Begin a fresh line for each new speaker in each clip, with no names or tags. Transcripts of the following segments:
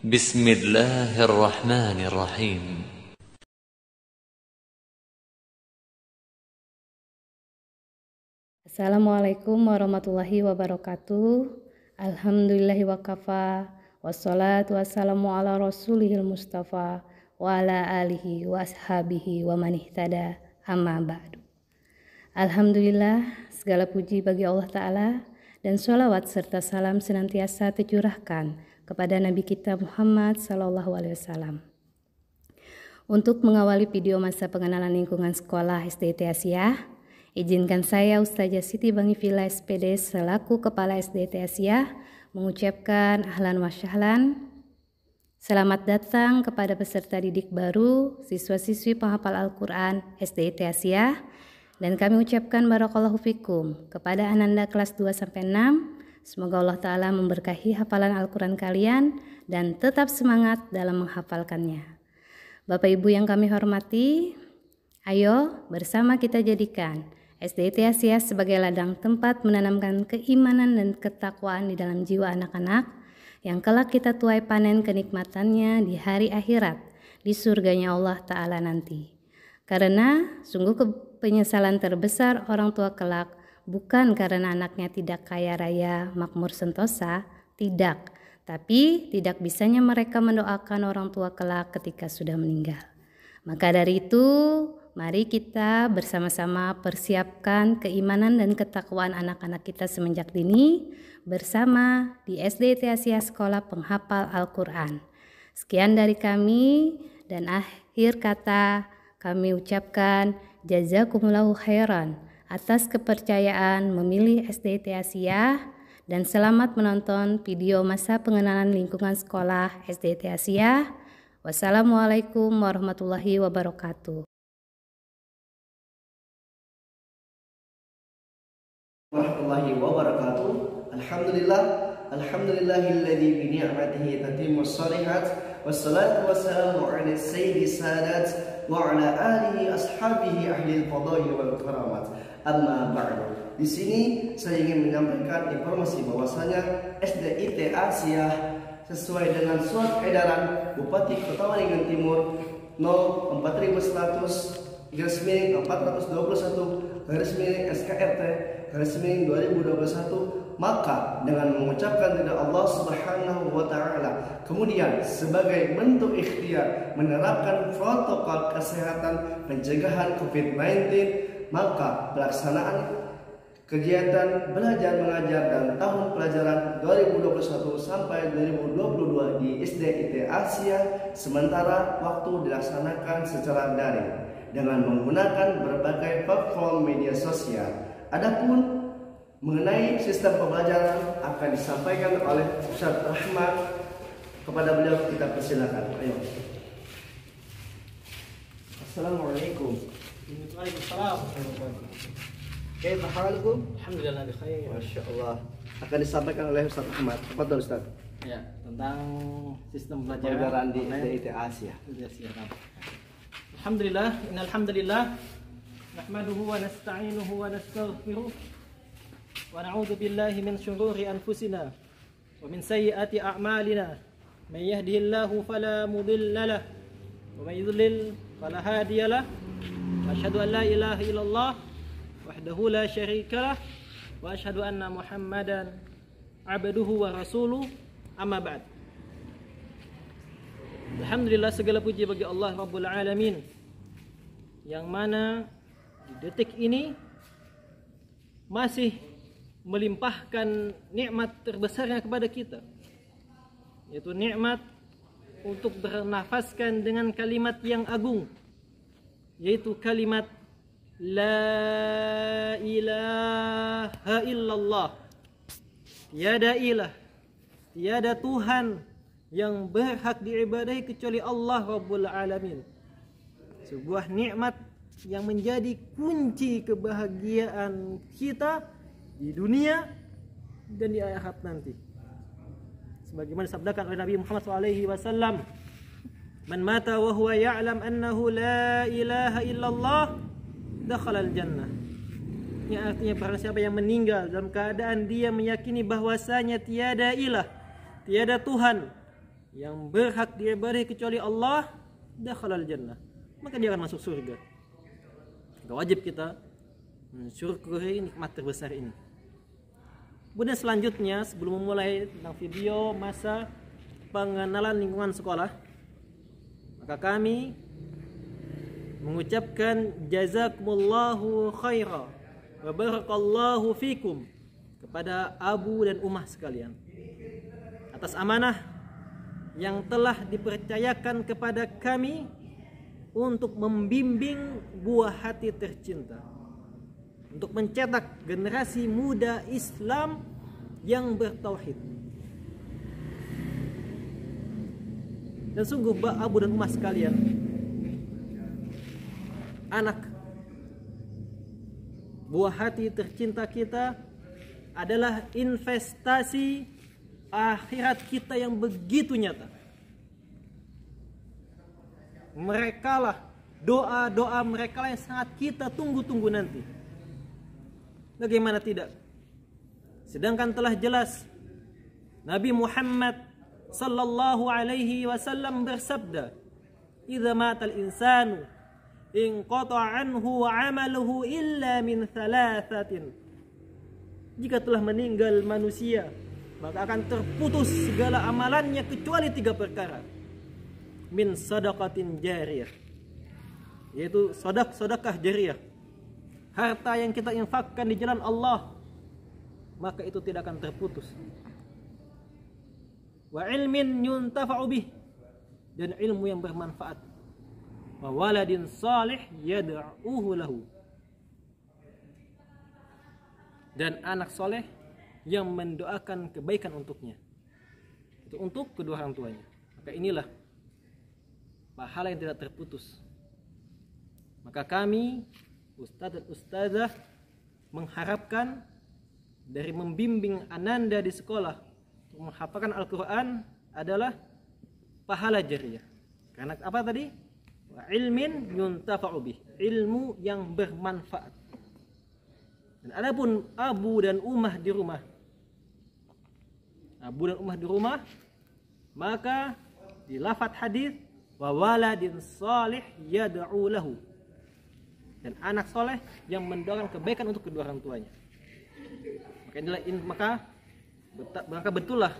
بسم الله الرحمن الرحيم.
Assalamualaikum warahmatullahi wabarakatuh. Alhamdulillahi wa kafa. Wassalatu wassalamu ala rasulihil mustafa wa ala alihi wa ashabihi wa man ihtada amma ba'du. Alhamdulillah, segala puji bagi Allah Ta'ala dan sholawat serta salam senantiasa tercurahkan kepada Nabi kita Muhammad SAW. Untuk mengawali video masa pengenalan lingkungan sekolah SDIT Asia, izinkan saya Ustazah Siti Bangifila SPD selaku Kepala SDIT Asia mengucapkan ahlan wa syahlan. Selamat datang kepada peserta didik baru, siswa-siswi penghafal Al-Quran SDIT Asia, dan kami ucapkan barakallahu fikum kepada ananda kelas 2-6. Semoga Allah Ta'ala memberkahi hafalan Al-Quran kalian dan tetap semangat dalam menghafalkannya. Bapak Ibu yang kami hormati, ayo bersama kita jadikan SDIT Asia sebagai ladang tempat menanamkan keimanan dan ketakwaan di dalam jiwa anak-anak yang kelak kita tuai panen kenikmatannya di hari akhirat di surganya Allah Ta'ala nanti. Karena sungguh penyesalan terbesar orang tua kelak bukan karena anaknya tidak kaya raya, makmur sentosa, tidak. Tapi tidak bisanya mereka mendoakan orang tua kelak ketika sudah meninggal. Maka dari itu, mari kita bersama-sama persiapkan keimanan dan ketakwaan anak-anak kita semenjak dini bersama di SDIT Asia Sekolah Penghafal Al-Quran. Sekian dari kami dan akhir kata kami ucapkan jazakumullahu khairan atas kepercayaan memilih SDIT Asia dan selamat menonton video masa pengenalan lingkungan sekolah SDIT Asia. Wassalamualaikum warahmatullahi wabarakatuh.
Warahmatullahi wabarakatuh. Alhamdulillahilladzi bi ni'matihi tatimmus shalihat wassalatu wassalamu ala sayyidis sadat wa ala alihi ashabihi ahlil fadhil wal karamat. Amma ba'du. Di sini saya ingin menyampaikan informasi bahwasanya SDIT Asia sesuai dengan surat edaran Bupati Kota Waringin Timur No 41/421 SKRT /2021, maka dengan mengucapkan tidak Allah Subhanahu wa Ta'ala, kemudian sebagai bentuk ikhtiar menerapkan protokol kesehatan pencegahan COVID-19, maka pelaksanaan kegiatan belajar mengajar dan tahun pelajaran 2021 sampai 2022 di SDIT Asia sementara waktu dilaksanakan secara daring dengan menggunakan berbagai platform media sosial. Adapun mengenai sistem pembelajaran akan disampaikan oleh Ustaz Rahmat. Kepada beliau kita persilakan. Ayo. Assalamualaikum.
Waalaikumsalam.
Kaifa halukum?
Alhamdulillah bikhair.
Masya Allah. Akan disampaikan oleh Ustaz Ahmad. Tafadhol Ustaz.
Ya, tentang sistem
Pembelajaran di
online.
SDIT Asia.
Alhamdulillah, innal hamdalillah nahmaduhu wa nasta'inuhu wa nastaghfiruh wa na'udzu billahi min shururi anfusina wa min sayyiati a'malina. May yahdihillahu fala mudilla lahu wa may yudlil fala hadiya lahu. Asyhadu an la ilaha illallah wahdahu la syarika lah wa asyhadu anna Muhammadan abduhu wa rasuluh, amma ba'd. Alhamdulillah, segala puji bagi Allah Rabbul Alamin yang mana di detik ini masih melimpahkan nikmat terbesarnya kepada kita, yaitu nikmat untuk bernafaskan dengan kalimat yang agung, yaitu kalimat La ilaha illallah. Tiada ilah, tiada Tuhan yang berhak diibadahi kecuali Allah Rabbul Alamin. Sebuah nikmat yang menjadi kunci kebahagiaan kita di dunia dan di akhirat nanti. Sebagaimana disabdakan oleh Nabi Muhammad SAW, "Man mata wa huwa ya'lam annahu la ilaha illallah dakhala al-jannah." Ini artinya barang siapa yang meninggal dalam keadaan dia meyakini bahwasanya tiada ilah, tiada Tuhan yang berhak diibadahi kecuali Allah, dakhalal jannah, maka dia akan masuk surga. Maka wajib kita mensyukuri nikmat terbesar ini. Kemudian selanjutnya, sebelum memulai tentang video masa pengenalan lingkungan sekolah, maka kami mengucapkan jazakumullahu khaira wa barakallahu fikum kepada Abu dan Ummah sekalian atas amanah yang telah dipercayakan kepada kami untuk membimbing buah hati tercinta, untuk mencetak generasi muda Islam yang bertauhid. Dan sungguh Abu dan Ummah sekalian, anak buah hati tercinta kita adalah investasi akhirat kita yang begitu nyata. Mereka lah, doa-doa mereka lah yang sangat kita tunggu-tunggu nanti. Bagaimana tidak? Sedangkan telah jelas Nabi Muhammad sallallahu alaihi wasallam bersabda, "Idza matal insanu inqata'a anhu 'amaluhu illa min thalathatin." Jika telah meninggal manusia, maka akan terputus segala amalannya kecuali 3 perkara. Min sadaqatin jariyah, yaitu sedekah jariyah, harta yang kita infakkan di jalan Allah, maka itu tidak akan terputus. Wa ilmin yuntafa'u bih, dan ilmu yang bermanfaat. Wa waladin salih yad'uhu lahu, dan anak soleh yang mendoakan kebaikan untuknya, itu untuk kedua orang tuanya. Maka inilah pahala yang tidak terputus. Maka kami ustadz dan ustazah mengharapkan dari membimbing ananda di sekolah untuk menghafalkan Al-Quran adalah pahala jariyah. Karena apa tadi? Wa ilmin yuntafa'u bih, ilmu yang bermanfaat. Dan adapun Abu dan Ummah di rumah, maka di lafaz hadis wa waladin salih yad'u lahu, dan anak soleh yang mendoakan kebaikan untuk kedua orang tuanya. Maka betul lah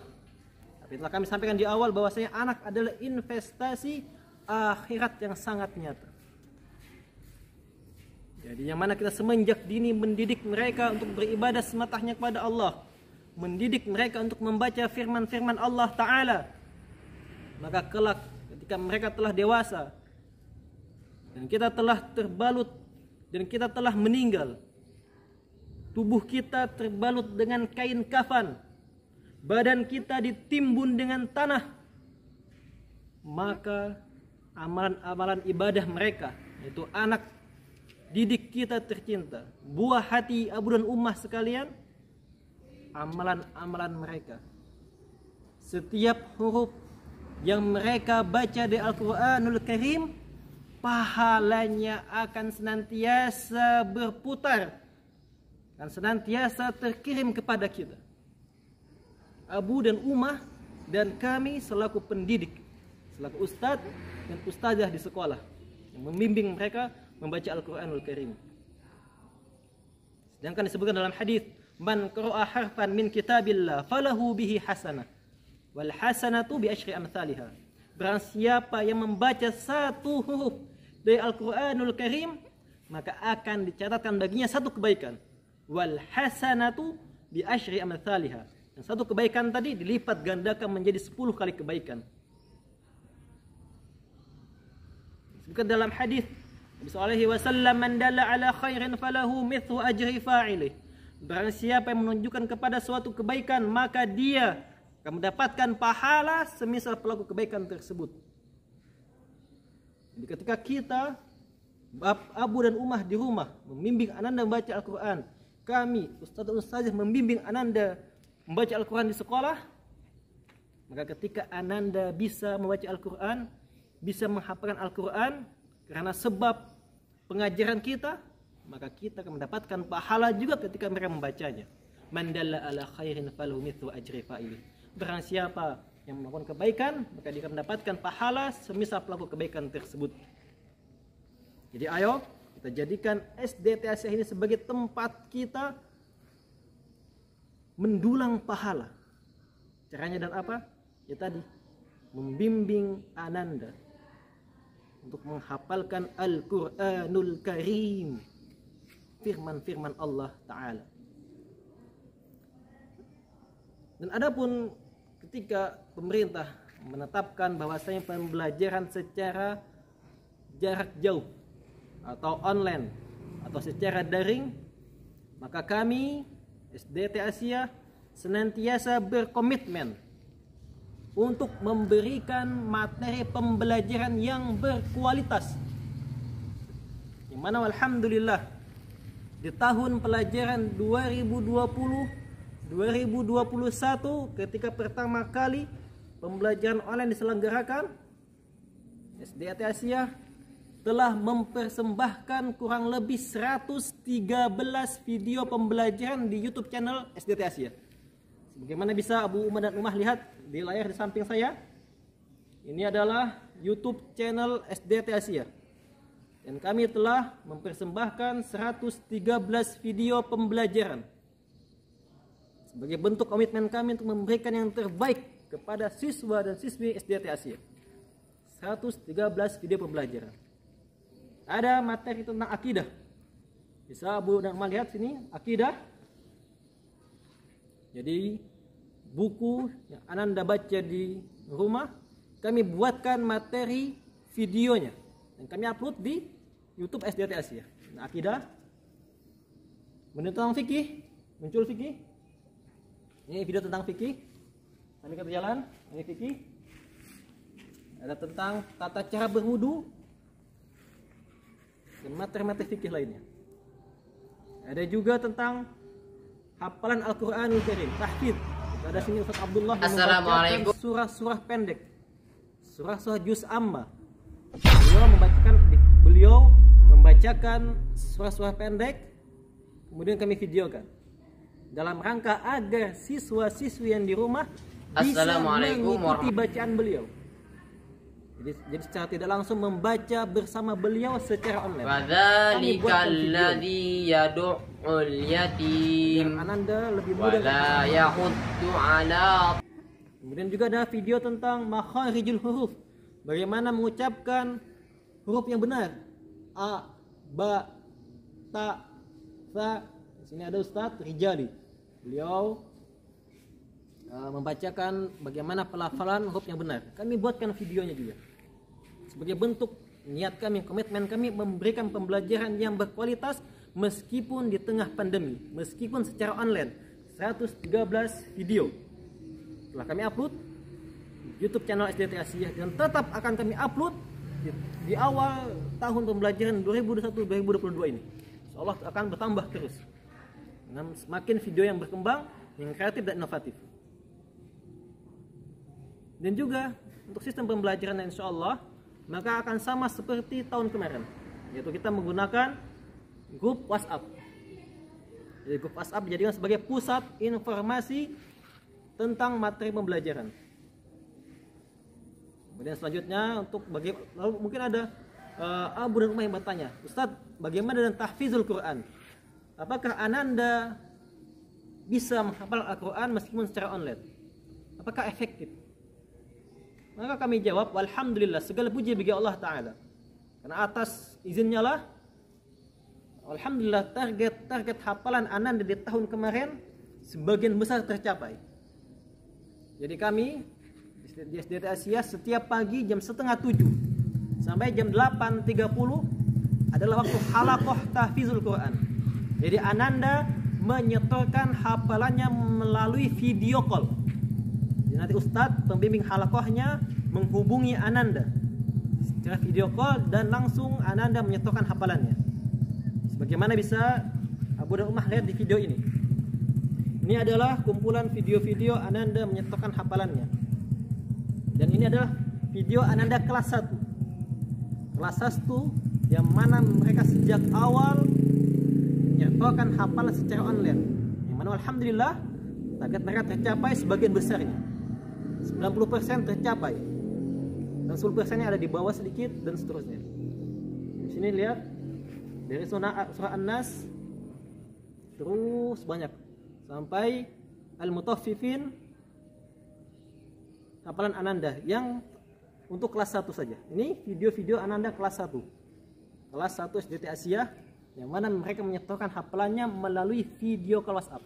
apa yang telah kami sampaikan di awal, bahwasanya anak adalah investasi akhirat yang sangat nyata. Jadi yang mana kita semenjak dini mendidik mereka untuk beribadah semata-hanya kepada Allah, mendidik mereka untuk membaca firman-firman Allah Ta'ala, maka kelak ketika mereka telah dewasa dan kita telah terbalut dan kita telah meninggal, tubuh kita terbalut dengan kain kafan, badan kita ditimbun dengan tanah, maka amalan-amalan ibadah mereka, yaitu anak didik kita tercinta, buah hati Abu dan Ummah sekalian, amalan-amalan mereka, setiap huruf yang mereka baca di Al-Quranul Karim, pahalanya akan senantiasa berputar, akan senantiasa terkirim kepada kita, Abu dan Ummah, dan kami selaku pendidik, selaku ustadz dan ustazah di sekolah yang membimbing mereka membaca Al-Quranul Karim. Sedangkan disebutkan dalam hadis, man qara'a harfan min kitabillah falahu bihi hasanah wal hasanatu bi asyri amsalihha. Barang siapa yang membaca satu huruf dari Al-Quranul Karim, maka akan dicatatkan baginya satu kebaikan. Wal hasanatu bi asyri amsalihha. Dan satu kebaikan tadi dilipat gandakan menjadi 10 kali kebaikan. Disebutkan dalam hadis Nabi SAW, man dalla ala khairin falahu mithlu ajri fa'ilih. Barang siapa yang menunjukkan kepada suatu kebaikan, maka dia akan mendapatkan pahala semisal pelaku kebaikan tersebut. Jadi ketika kita, Abu dan Ummah di rumah, membimbing ananda membaca Al-Quran, kami, ustaz dan ustazah, membimbing ananda membaca Al-Quran di sekolah, maka ketika ananda bisa membaca Al-Quran, bisa menghafalkan Al-Quran, karena sebab pengajaran kita, maka kita akan mendapatkan pahala juga ketika mereka membacanya. Man dalla ala khairin falahu mithlu ajri fa'ilih. Barang siapa yang melakukan kebaikan, maka dia akan mendapatkan pahala semisal pelaku kebaikan tersebut. Jadi ayo kita jadikan SDT Asia ini sebagai tempat kita mendulang pahala. Caranya dan apa? Ya tadi, membimbing Ananda untuk menghafalkan Al-Quranul Karim, firman-firman Allah Ta'ala. Dan adapun ketika pemerintah menetapkan bahwasanya pembelajaran secara jarak jauh atau online atau secara daring, maka kami SDT Asia senantiasa berkomitmen untuk memberikan materi pembelajaran yang berkualitas. Yang mana alhamdulillah di tahun pelajaran 2020-2021 ketika pertama kali pembelajaran online diselenggarakan, SDT Asia telah mempersembahkan kurang lebih 113 video pembelajaran di YouTube channel SDT Asia. Bagaimana bisa Abu Umar dan Umah lihat di layar di samping saya? Ini adalah YouTube channel SDT Asia. Dan kami telah mempersembahkan 113 video pembelajaran sebagai bentuk komitmen kami untuk memberikan yang terbaik kepada siswa dan siswi SDT Asia. 113 video pembelajaran. Ada materi tentang akidah. Bisa Abu dan Umar lihat sini, akidah. Jadi buku yang Ananda baca di rumah, kami buatkan materi videonya dan kami upload di YouTube SDT Asia. Nah, akidah. Kemudian tentang fikih, muncul fikih. Ini video tentang fikih. Kami kata jalan, ini fikih. Ada tentang tata cara berwudu dan materi-materi fikih lainnya. Ada juga tentang hafalan Al-Quranul Karim, tahfidz. Ada sini Ustaz Abdullah yang membacakan surah-surah pendek, surah-surah juz amma. Beliau membacakan surah-surah pendek, kemudian kami videokan dalam rangka agar siswa-siswi yang di rumah bisa mengikuti bacaan beliau. Jadi secara tidak langsung membaca bersama beliau secara online.
Wadzalikal ladzi yad'ul yatim
Ananda lebih mudah
wala yahuddu ala.
Kemudian juga ada video tentang makharijul huruf, bagaimana mengucapkan huruf yang benar. A, ba, ta, sa. Di sini ada Ustadz Rijali. Beliau membacakan bagaimana pelafalan huruf yang benar. Kami buatkan videonya juga. Sebagai bentuk niat kami, komitmen kami memberikan pembelajaran yang berkualitas meskipun di tengah pandemi, meskipun secara online. 113 video telah kami upload di YouTube channel SDT Asia dan tetap akan kami upload di awal tahun pembelajaran 2021-2022 ini. Insyaallah akan bertambah terus dengan semakin video yang berkembang, yang kreatif dan inovatif. Dan juga untuk sistem pembelajaran insyaallah maka akan sama seperti tahun kemarin, yaitu kita menggunakan grup WhatsApp. Jadi grup WhatsApp dijadikan sebagai pusat informasi tentang materi pembelajaran. Kemudian selanjutnya lalu mungkin ada Abu dan Umar yang bertanya, Ustadz, bagaimana dengan tahfizul Quran? Apakah Ananda bisa menghafal Al-Quran meskipun secara online? Apakah efektif? Maka kami jawab, alhamdulillah, segala puji bagi Allah Ta'ala. Karena atas izinnya lah, alhamdulillah, target hafalan Ananda di tahun kemarin sebagian besar tercapai. Jadi kami di SDT Asia setiap pagi jam 6:30 sampai jam 8:30 adalah waktu halaqah tahfizul Quran. Jadi Ananda menyetorkan hafalannya melalui video call. Jadi nanti Ustadz pembimbing halaqahnya menghubungi Ananda secara video call dan langsung Ananda menyetorkan hafalannya. Sebagaimana bisa Abu dan Umar lihat di video ini. Ini adalah kumpulan video-video Ananda menyetorkan hafalannya. Dan ini adalah video Ananda kelas 1. Kelas 1 yang mana mereka sejak awal menyetorkan hafalan secara online. Yang mana alhamdulillah target mereka tercapai sebagian besarnya. 90% tercapai. Dan 10%-nya ada di bawah sedikit dan seterusnya. Di sini lihat dari surah An-Nas terus banyak sampai Al-Mutaffifin, hafalan Ananda yang untuk kelas 1 saja. Ini video-video Ananda kelas 1. Kelas 1 SDT Asia yang mana mereka menyetorkan hafalannya melalui video call WhatsApp.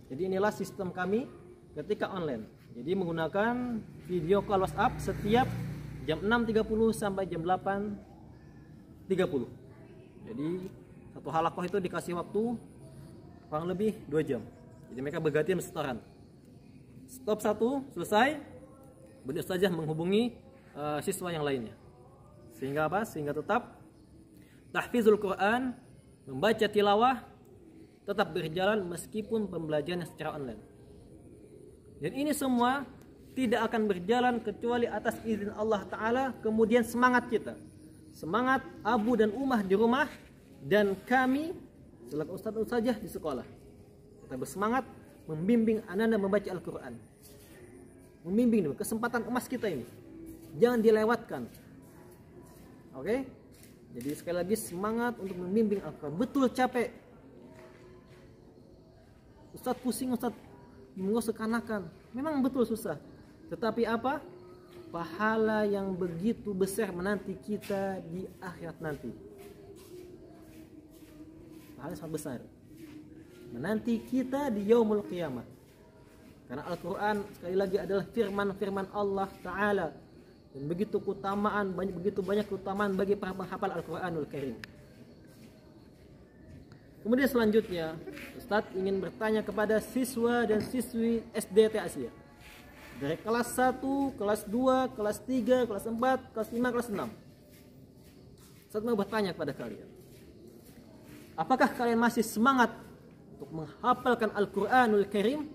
Jadi inilah sistem kami ketika online. Jadi menggunakan video call WhatsApp setiap jam 6.30 sampai jam 8.30. Jadi satu halakoh itu dikasih waktu kurang lebih 2 jam. Jadi mereka bergantian setoran. Stop 1 selesai, beliau saja menghubungi siswa yang lainnya. Sehingga apa? Sehingga tetap tahfizul Quran, membaca tilawah tetap berjalan meskipun pembelajarannya secara online. Dan ini semua tidak akan berjalan kecuali atas izin Allah Ta'ala. Kemudian semangat kita, semangat Abu dan Ummah di rumah, dan kami selaku ustadz saja di sekolah, kita bersemangat membimbing Ananda membaca Al-Quran. Membimbing ini kesempatan emas kita ini, jangan dilewatkan. Oke? Jadi sekali lagi semangat untuk membimbing Al-Quran. Betul capek, Ustadz pusing, Ustadz mengusuk-anakan, memang betul susah. Tetapi apa? Pahala yang begitu besar menanti kita di akhirat nanti. Pahala sangat besar menanti kita di yaumul qiyamah. Karena Al-Quran sekali lagi adalah firman-firman Allah Ta'ala, dan begitu banyak keutamaan bagi para penghafal Al-Quranul Karim. Kemudian selanjutnya Ustadz ingin bertanya kepada siswa dan siswi SDT Asia dari kelas 1, kelas 2, kelas 3, kelas 4, kelas 5, kelas 6. Ustadz mau bertanya kepada kalian, apakah kalian masih semangat untuk menghafalkan Al-Quranul Karim?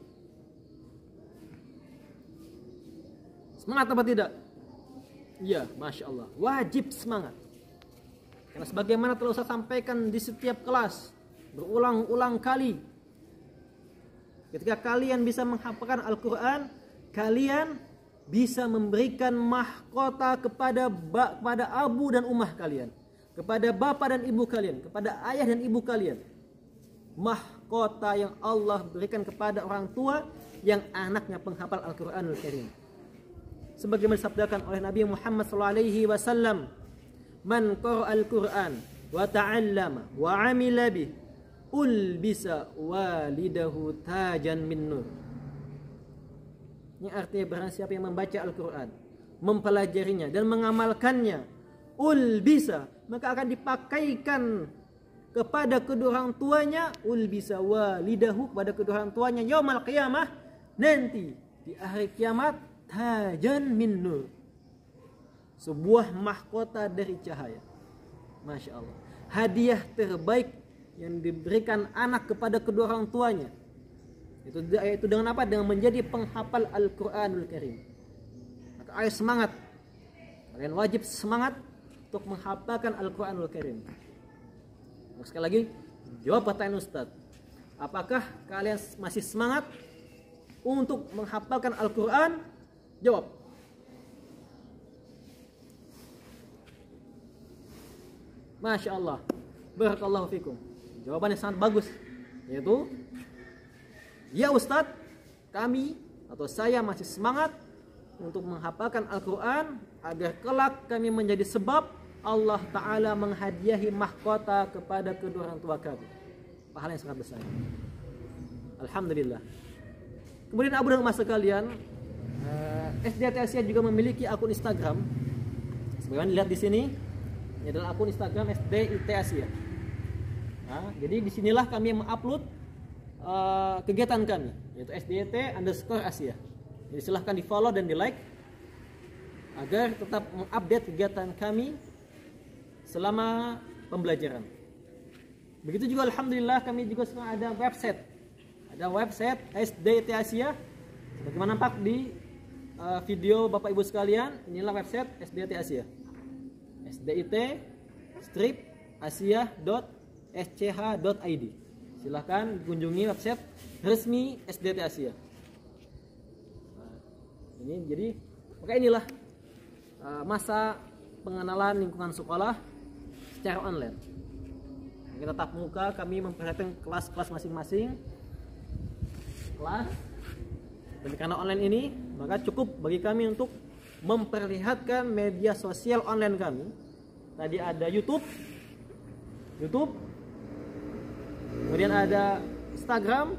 Semangat apa tidak? Iya, Masya Allah, wajib semangat. Karena sebagaimana telah saya sampaikan di setiap kelas berulang-ulang kali, ketika kalian bisa menghafalkan Al-Quran, kalian bisa memberikan mahkota kepada abu dan ummah kalian, kepada bapak dan ibu kalian, kepada ayah dan ibu kalian. Mahkota yang Allah berikan kepada orang tua yang anaknya penghafal Al-Quranul Karim. Sebagaimana disabdakan oleh Nabi Muhammad SAW, man qara'al Qur'an wa ta'allama wa 'amila bih ulbisa walidahu tajan min nur. Ini artinya barang siapa yang membaca Al-Quran, mempelajarinya dan mengamalkannya, ulbisa, maka akan dipakaikan kepada kedua orang tuanya, ulbisa walidahu, kepada kedua orang tuanya yaumul qiyamah, nanti di hari kiamat, tajan min nur, sebuah mahkota dari cahaya. Masya Allah, hadiah terbaik yang diberikan anak kepada kedua orang tuanya itu dengan apa? Dengan menjadi penghafal Al-Quranul Karim. Maka ayo semangat, kalian wajib semangat untuk menghafalkan Al-Quranul Karim. Sekali lagi, jawab pertanyaan Ustadz, apakah kalian masih semangat untuk menghafalkan Al-Quran? Jawab. Masya Allah, barakallahu fikum. Jawabannya sangat bagus, yaitu ya Ustadz, kami atau saya masih semangat untuk menghafalkan Al-Quran agar kelak kami menjadi sebab Allah Ta'ala menghadiahi mahkota kepada kedua orang tua kami. Pahala yang sangat besar. Alhamdulillah. Kemudian abu dan ummah sekalian, SDT Asia juga memiliki akun Instagram. Sebagaimana dilihat di sini, ini adalah akun Instagram SDT Asia. Nah, jadi disinilah kami mengupload kegiatan kami, yaitu SDT_Asia. Jadi silahkan di follow dan di like agar tetap mengupdate kegiatan kami selama pembelajaran. Begitu juga alhamdulillah kami juga sekarang ada website SDT Asia. Bagaimana nampak di video Bapak Ibu sekalian, inilah website SDT Asia. sdit-asia.sch.id. Silahkan kunjungi website resmi SDT Asia. Ini jadi maka inilah masa pengenalan lingkungan sekolah secara online. Kita tatap muka, kami memperhatikan kelas-kelas masing-masing kelas. Dan karena online ini, maka cukup bagi kami untuk memperlihatkan media sosial online kami. Tadi ada YouTube, kemudian ada Instagram,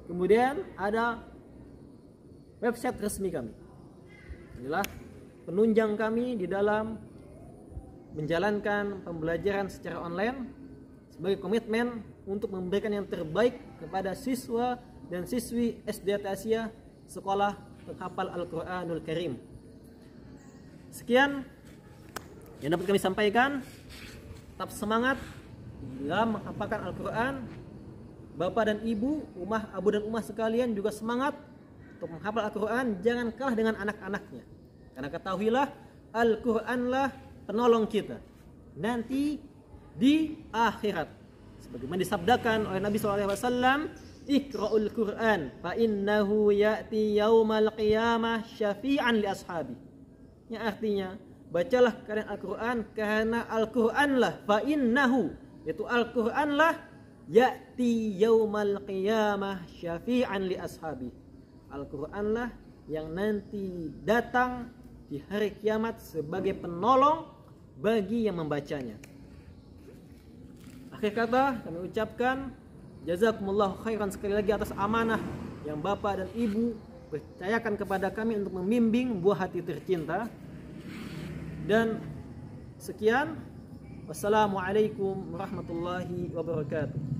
kemudian ada website resmi kami. Inilah penunjang kami di dalam menjalankan pembelajaran secara online sebagai komitmen untuk memberikan yang terbaik kepada siswa dan siswi SD Asia Sekolah Penghafal Al-Quranul Karim. Sekian yang dapat kami sampaikan. Tetap semangat dalam menghafalkan Al-Quran. Bapak dan Ibu, abu dan umah sekalian juga semangat untuk menghafal Al-Quran. Jangan kalah dengan anak-anaknya. Karena ketahuilah Al-Quranlah penolong kita nanti di akhirat. Sebagaimana disabdakan oleh Nabi SAW, Iqra'ul Quran fa innahu ya'ti yaumal qiyamah syafi'an li ashabi. Yang artinya, bacalah kalian Al-Quran karena Al-Quranlah fa innahu, yaitu Al-Quranlah ya'ti yaumal qiyamah syafi'an li ashabi. Al-Quranlah yang nanti datang di hari kiamat sebagai penolong bagi yang membacanya. Akhir kata kami ucapkan jazakumullah khairan sekali lagi atas amanah yang Bapak dan Ibu percayakan kepada kami untuk membimbing buah hati tercinta. Dan sekian, wassalamualaikum warahmatullahi wabarakatuh.